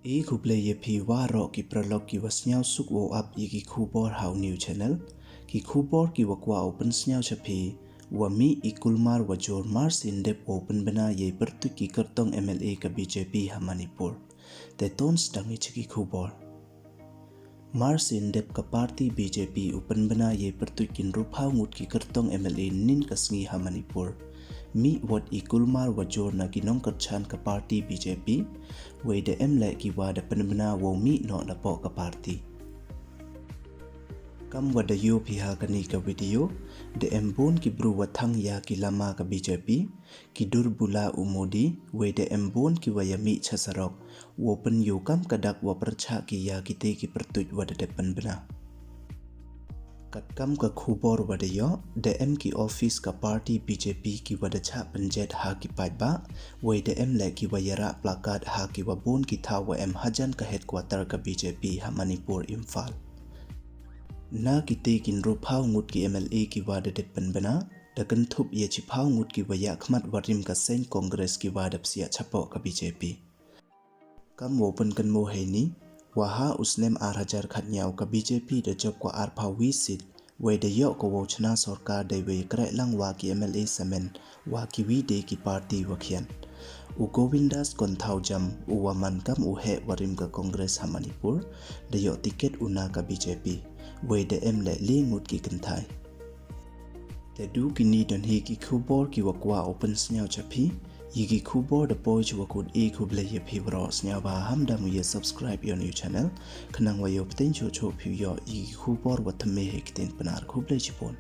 E kuble ye pi waro ki pralog ki wasnyao suk wo up ye ki kubor how new channel ki kubor ki wakwa open snyao chapi wa mi i kulmar wa joor marsien dep open bana ye bertu ki kartong MLA ka BJP ha Manipur te tons dangi chiki kubor marsien dep ka party BJP open bana ye bertu kin ruphaw ngut ki kartong MLA nin kasngi ha Manipur mi wat i kulmar wa joor na kinong karchan ka party BJP way de MLA ki wada pynbna wo mi no na po ka party kam wada yo piha kani ka video de embon ki bru wathang ya ki lama ka BJP ki durbula umodi way de embon ki wayami chasarok wo pen yo kam kadak wa percha ki ya ki te ki pertuj wada de pynbna kat kam ka khubor wada yo de M ki office ka party BJP ki wada cha panjet ha ki paiba way de MLA ki wayara plakat ha ki wabon ki tha wa M hajan ka headquarter ka BJP ha Manipur Imphal na ki te kin ruphaw ngut ki MLA ki wada de pynbna da kan thup ye chiphaw ngut ki waya khmat warim ka sen congress ki wada psia chapo ka BJP kam open kan mo heini waha usnem 8000 khatnyau ka BJP de job ko arpha wisit we de yo ko wochna sarkar de we krai lang wa ki MLA samen wa ki wi de ki party wakhian u govindas konthau jam u waman kam u he warim ka congress ha Manipur de yo ticket una ka BJP we de MLA le ngut ki kanthai te du ki ni don hi ki khubor ki wakwa open snyau chapi yigi khubor de poj wakun e khuble ye phibro snya ba hamda mu ye subscribe your new channel khnang wa yo pten cho phu yo yigi khubor wa thame he kiten panar khuble chipon